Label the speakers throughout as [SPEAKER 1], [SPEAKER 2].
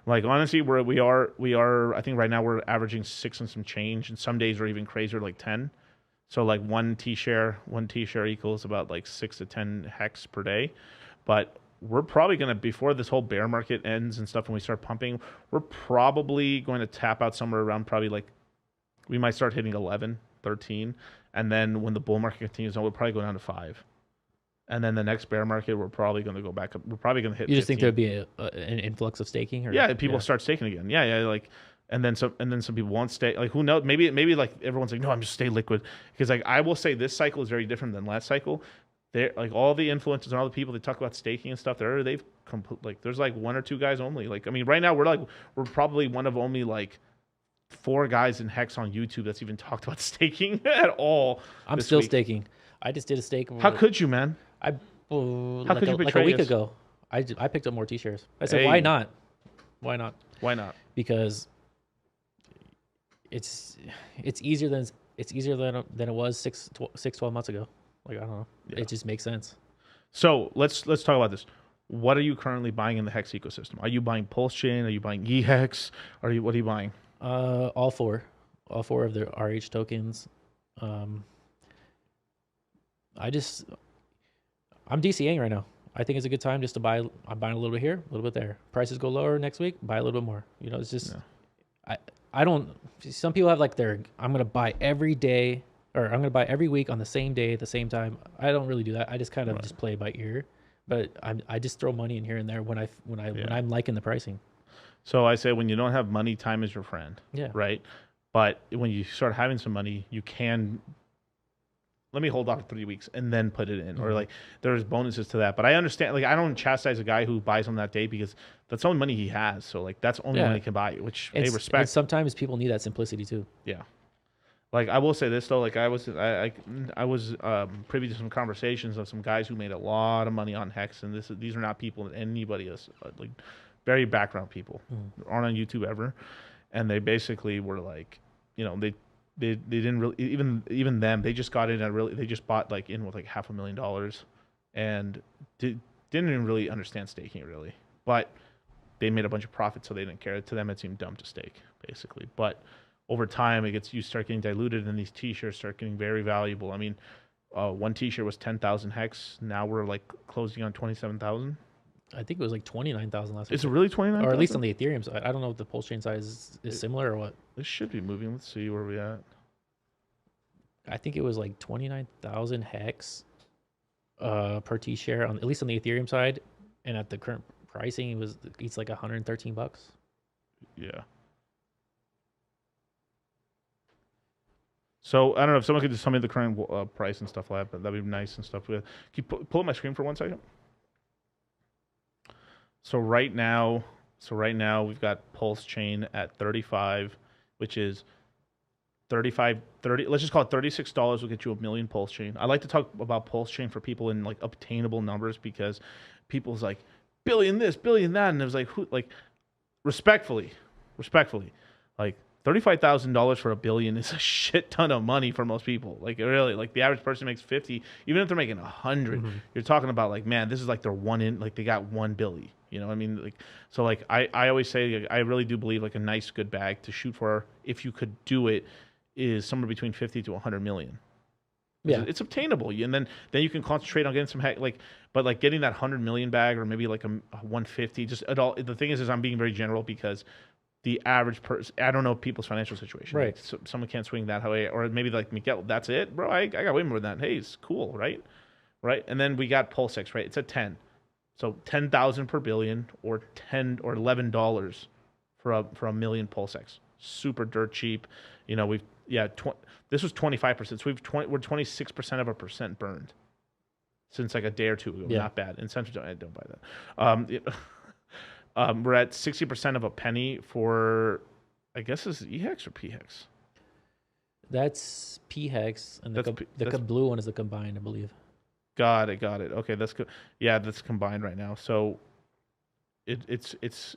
[SPEAKER 1] Like honestly, we are. I think right now we're averaging 6 and some change, and some days are even crazier, like 10. So like one T share equals about like 6 to 10 hex per day. But we're probably gonna before this whole bear market ends and stuff, when we start pumping, we're probably going to tap out somewhere around probably like we might start hitting 11, 13, and then when the bull market continues on, we'll probably go down to 5. And then the next bear market, we're probably going to go back up. We're probably going to hit
[SPEAKER 2] You just think
[SPEAKER 1] 15.
[SPEAKER 2] there'd be an influx of staking, or
[SPEAKER 1] Yeah, people start staking again. Yeah, yeah, like, and then some people won't stay. Like, who knows? Maybe like everyone's like, no, I'm just stay liquid, because like I will say this cycle is very different than last cycle. They're like all the influencers and all the people that talk about staking and stuff. Like there's like 1 or 2 guys only. Like I mean, right now we're probably one of only like 4 guys in Hex on YouTube that's even talked about staking at all
[SPEAKER 2] I'm
[SPEAKER 1] this
[SPEAKER 2] still
[SPEAKER 1] week.
[SPEAKER 2] staking. I just did a stake.
[SPEAKER 1] How could you, man?
[SPEAKER 2] I
[SPEAKER 1] How could you
[SPEAKER 2] like a
[SPEAKER 1] betray
[SPEAKER 2] week
[SPEAKER 1] us?
[SPEAKER 2] ago. I picked up more T-shares. I said, why
[SPEAKER 1] Hey,
[SPEAKER 2] not? Why not?
[SPEAKER 1] why not?
[SPEAKER 2] Because it's easier than it was 12 months ago. Like I don't know.
[SPEAKER 1] Yeah.
[SPEAKER 2] It just makes sense.
[SPEAKER 1] So let's talk about this. What are you currently buying in the Hex ecosystem? Are you buying Pulse Chain? Are you buying EHEX? What are you buying?
[SPEAKER 2] All four of the RH tokens. Um, I'm DCAing right now. I think it's a good time just to buy. I'm buying a little bit here, a little bit there. Prices go lower next week, buy a little bit more. You know, it's just I don't. Some people have like I'm gonna buy every day, or I'm gonna buy every week on the same day at the same time. I don't really do that. I just kind of just play by ear. But I just throw money in here and there when I'm liking the pricing.
[SPEAKER 1] So I say when you don't have money, time is your friend.
[SPEAKER 2] Yeah.
[SPEAKER 1] Right. But when you start having some money, you can let me hold off for 3 weeks and then put it in, or like there's bonuses to that. But I understand, like I don't chastise a guy who buys on that day because that's the only money he has. So like that's only money he can buy, which they respect.
[SPEAKER 2] And sometimes people need that simplicity too.
[SPEAKER 1] Yeah. Like I will say this though, like I was privy to some conversations of some guys who made a lot of money on Hex, and these are not people that anybody else like very background people aren't on YouTube ever, and they basically were like, you know, they didn't really even them, they just got in they just bought like in with like $500,000 and didn't even really understand staking really, but they made a bunch of profit, so they didn't care. To them it seemed dumb to stake basically, but over time you start getting diluted and these t-shirts start getting very valuable. I mean, one t-shirt was 10,000 hex. Now we're like closing on 27,000.
[SPEAKER 2] I think it was like 29,000 last week.
[SPEAKER 1] It's really 29,000?
[SPEAKER 2] Or at least on the Ethereum side. I don't know if the Pulse chain size is similar or what.
[SPEAKER 1] This should be moving. Let's see where we at.
[SPEAKER 2] I think it was like 29,000 hex per t-share on at least on the Ethereum side, and at the current pricing it's like $113.
[SPEAKER 1] Yeah. So I don't know if someone could just tell me the current price and stuff like that, but that'd be nice and stuff. Can you pull up my screen for 1 second? So right now we've got Pulse Chain at 35, which is 30. Let's just call it $36 will get you 1 million Pulse Chain. I like to talk about Pulse Chain for people in like obtainable numbers, because people's like billion this, billion that, and it was like respectfully, like $35,000 for 1 billion is a shit ton of money for most people. Like really, like the average person makes 50, even if they're making 100, you're talking about like, man, this is like their they got 1 billion. You know what I mean? Like, so like I always say, like, I really do believe like a nice good bag to shoot for, if you could do it, is somewhere between 50 to 100 million.
[SPEAKER 2] Yeah,
[SPEAKER 1] it's obtainable, and then you can concentrate on getting some but like getting that 100 million bag, or maybe like a 150. Just at all. The thing is I'm being very general, because the average person, I don't know people's financial situation.
[SPEAKER 2] Right.
[SPEAKER 1] Like, so someone can't swing that way, or maybe like Miguel, that's it, bro. I got way more than that. Hey, it's cool, right? And then we got PulseX, right? It's at 10. So 10,000 per billion, or $11 for a 1 million PulseX. Super dirt cheap. You know, this was 25%. So we're 26% of a percent burned since like a day or two ago. Yeah. Not bad. Incentives, I don't buy that. We're at 60% of a penny for, I guess, is EHEX or PHEX?
[SPEAKER 2] That's PHEX, and the blue one is the combined, I believe.
[SPEAKER 1] Got it. Okay, that's good. Yeah, that's combined right now. So it's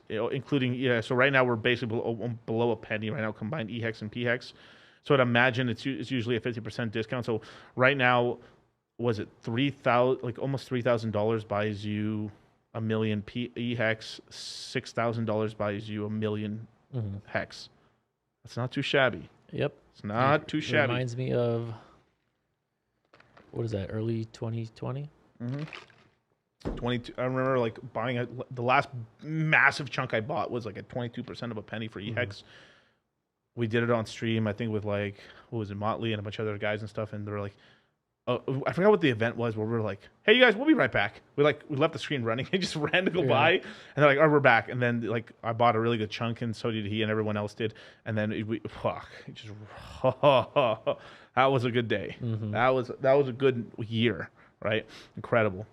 [SPEAKER 1] including, so right now we're basically below a penny right now, combined EHEX and PHEX. So I'd imagine it's usually a 50% discount. So right now, was it $3,000, like almost $3,000 buys you a million hex. $6,000 buys you a million hex. That's not too shabby.
[SPEAKER 2] Yep.
[SPEAKER 1] It's not too shabby.
[SPEAKER 2] Reminds me of, what is that? Early 2020.
[SPEAKER 1] 22. I remember like buying the last massive chunk I bought was like at 22% of a penny for hex. We did it on stream, I think, with like, what was it, Motley and a bunch of other guys and stuff, and they were like, oh, I forgot what the event was, where we were like, hey, you guys, we'll be right back. We left the screen running and just ran to go by, and they're like, oh, we're back. And then like I bought a really good chunk, and so did he, and everyone else did. And then that was a good day. That was a good year, right? Incredible.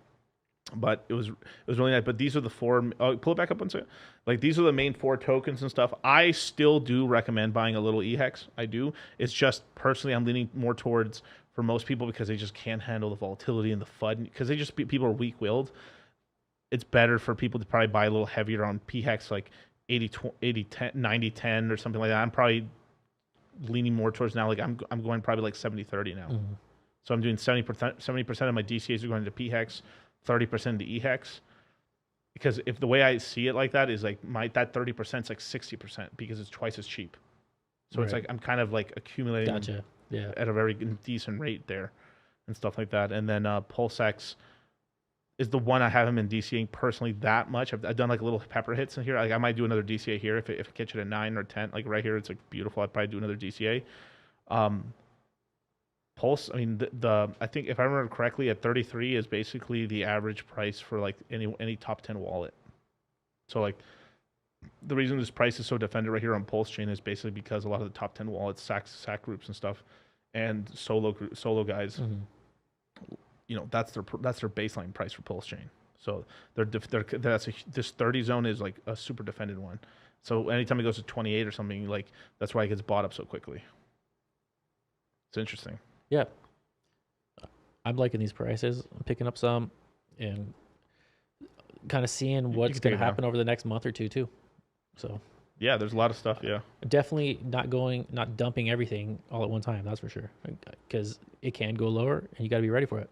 [SPEAKER 1] But it was really nice. But these are the four. Pull it back up one second. Like these are the main 4 tokens and stuff. I still do recommend buying a little EHEX. I do. It's just personally, I'm leaning more towards for most people because they just can't handle the volatility and the FUD because people are weak-willed. It's better for people to probably buy a little heavier on PHEX, like 90-10 or something like that. I'm probably leaning more towards now. Like I'm going probably like 70-30 now. So I'm doing 70% of my DCAs are going to PHEX. 30% to EHEX, because if the way I see it like that is like that 30% is like 60% because it's twice as cheap. So it's like I'm kind of like accumulating at a very decent rate there and stuff like that. And then PulseX is the one I haven't been DCAing personally that much. I've done like little pepper hits in here. Like I might do another DCA here if it catch it at 9 or 10. Like right here, it's like beautiful. I'd probably do another DCA. Pulse, I mean, I think if I remember correctly, at 33 is basically the average price for like any top 10 wallet. So like the reason this price is so defended right here on Pulse Chain is basically because a lot of the top 10 wallets, SAC groups and stuff, and solo guys, you know, that's their baseline price for Pulse Chain. So this 30 zone is like a super defended one. So anytime it goes to 28 or something, like that's why it gets bought up so quickly. It's interesting.
[SPEAKER 2] Yeah, I'm liking these prices. I'm picking up some and kind of seeing what's going to happen over the next month or two too. So
[SPEAKER 1] yeah, there's a lot of stuff. Yeah,
[SPEAKER 2] definitely not dumping everything all at one time. That's for sure, because it can go lower and you got to be ready for it.